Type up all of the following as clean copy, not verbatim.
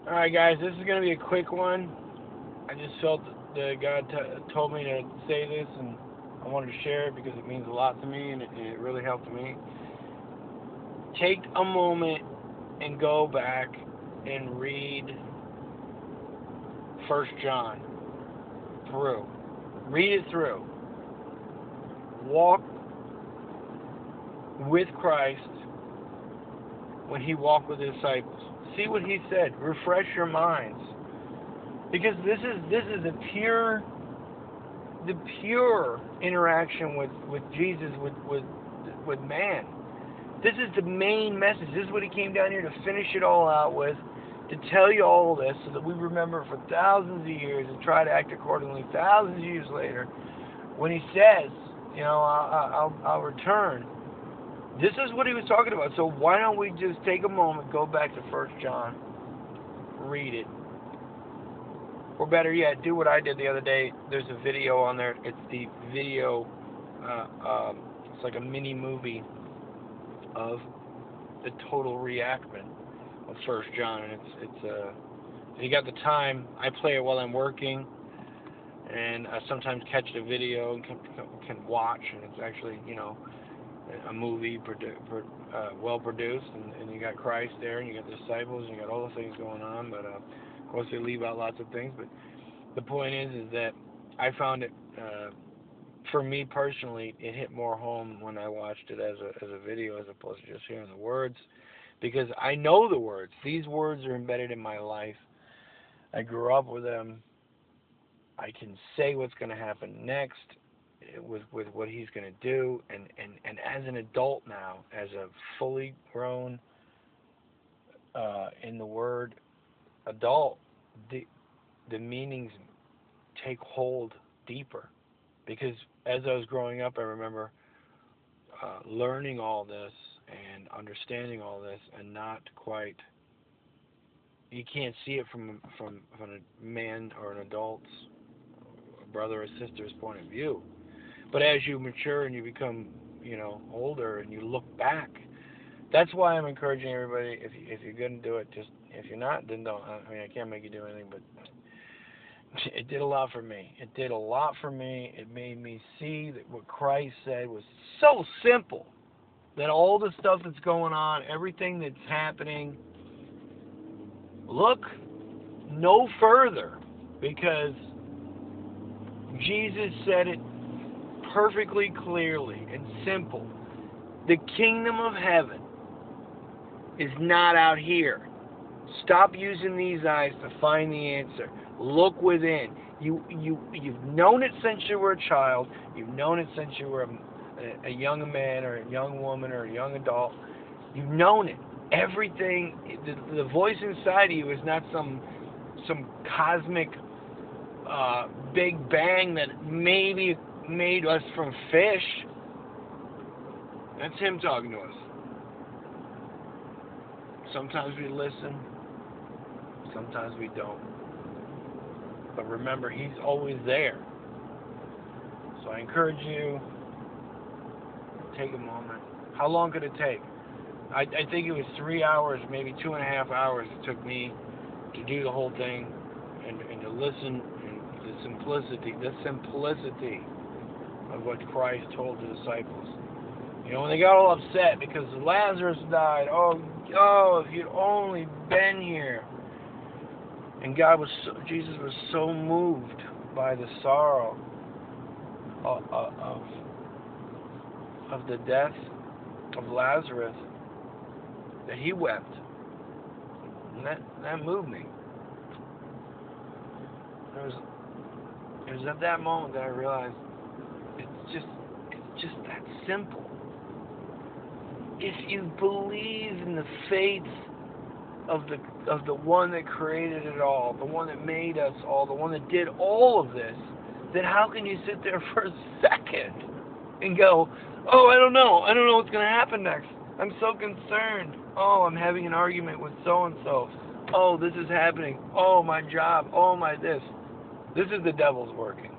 Alright, guys, this is going to be a quick one. I just felt that God told me to say this, and I wanted to share it because it means a lot to me, and it really helped me. Take a moment and go back and read First John through. Read it through. Walk with Christ when he walked with his disciples. See what he said. Refresh your minds. Because this is the pure interaction with Jesus, with man. This is the main message. This is what he came down here to finish it all out with, to tell you all this so that we remember for thousands of years and try to act accordingly thousands of years later. When he says, I'll return, this is what he was talking about. So why don't we just take a moment, go back to First John, read it, or better yet, do what I did the other day. There's a video on there. It's the video. It's like a mini movie of the total reenactment of First John, and it's if you got the time, I play it while I'm working, and I sometimes catch the video and can watch, and it's actually a movie well produced, and you got Christ there, and you got the disciples, and you got all the things going on, but of course they leave out lots of things. But the point is that I found it, for me personally, it hit more home when I watched it as a video as opposed to just hearing the words, because I know the words. These words are embedded in my life. I grew up with them. I can say what's going to happen next with what he's going to do, and as an adult now, as a fully grown, in the word adult, the meanings take hold deeper, because as I was growing up, I remember learning all this and understanding all this, and not quite. You can't see it from a man or an adult's, a brother or sister's point of view. But as you mature and you become, older, and you look back, that's why I'm encouraging everybody. If you're gonna do it, just, if you're not, then don't. I mean, I can't make you do anything, but it did a lot for me. It did a lot for me. It made me see that what Christ said was so simple. That all the stuff that's going on, everything that's happening, look no further, because Jesus said it perfectly clearly and simple. The kingdom of heaven is not out here. Stop using these eyes to find the answer. Look within. You've known it since you were a child. You've known it since you were a young man or a young woman or a young adult. You've known it. Everything. The voice inside of you is not some cosmic big bang that maybe made us from fish. That's him talking to us. Sometimes we listen, sometimes we don't. But remember, he's always there. So I encourage you, take a moment. How long could it take? I think it was 3 hours, maybe 2.5 hours it took me to do the whole thing, and to listen, and the simplicity of what Christ told the disciples. When they got all upset because Lazarus died, if you'd only been here. And Jesus was so moved by the sorrow of the death of Lazarus that he wept. And that moved me. It was at that moment that I realized it's just that simple. If you believe in the faith of the one that created it all, the one that made us all, the one that did all of this, then how can you sit there for a second and go, I don't know what's going to happen next. I'm so concerned. I'm having an argument with so-and-so. This is happening. My job. My this. This is the devil's working.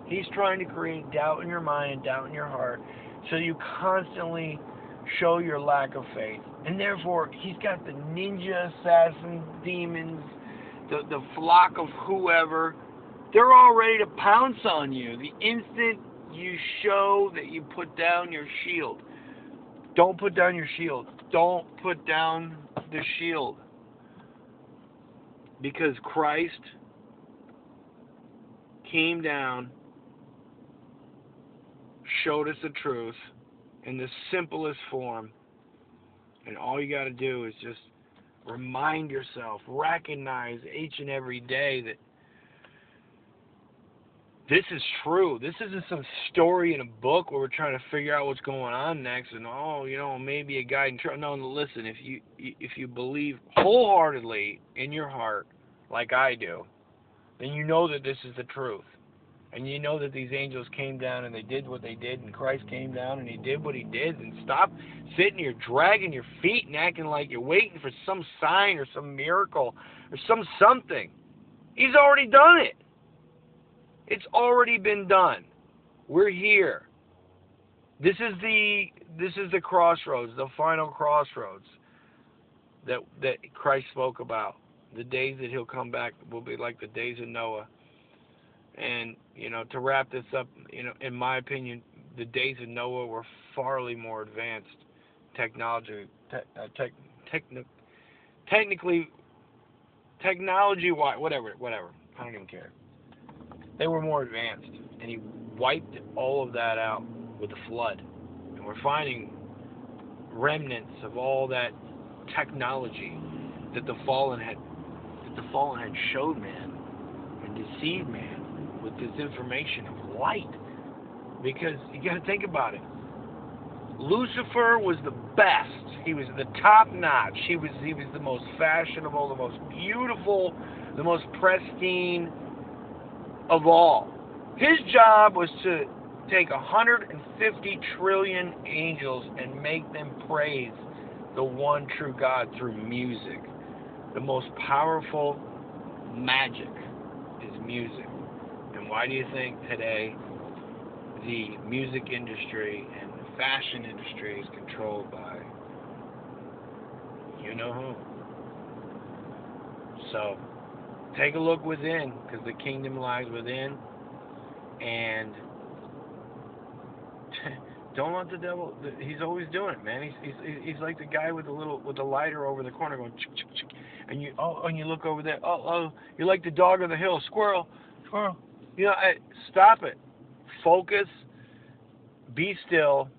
He's trying to create doubt in your mind and doubt in your heart, so you constantly show your lack of faith. And therefore, he's got the ninja assassin demons the flock of whoever, they're all ready to pounce on you. The instant you show that you put down your shield. Don't put down your shield. Don't put down the shield. Because Christ came down, showed us the truth in the simplest form. And all you got to do is just remind yourself, recognize each and every day that this is true. This isn't some story in a book where we're trying to figure out what's going on next and, maybe a guy in trouble. No, listen, if you believe wholeheartedly in your heart, like I do, then you know that this is the truth. And you know that these angels came down and they did what they did, and Christ came down and he did what he did. And stop sitting here dragging your feet and acting like you're waiting for some sign or some miracle or something. He's already done it. It's already been done. We're here. This is the crossroads, the final crossroads that Christ spoke about. The days that he'll come back will be like the days of Noah. And, to wrap this up, in my opinion, the days of Noah were farly more advanced technology-wise, whatever. I don't even care. They were more advanced. And he wiped all of that out with the flood. And we're finding remnants of all that technology that the fallen had showed man and deceived man with this information of light. Because you got to think about it. Lucifer was the best. He was the top notch. He was the most fashionable, the most beautiful, the most pristine of all. His job was to take 150 trillion angels and make them praise the one true God through music. The most powerful magic is music. And why do you think today the music industry and the fashion industry is controlled by you know who? So take a look within, because the kingdom lies within, and don't let the devil. He's always doing it, man. He's like the guy with the lighter over the corner going, chick, chick, chick, and you look over there. Oh, you're like the dog on the hill, squirrel. Stop it. Focus. Be still,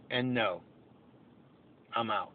and know. I'm out.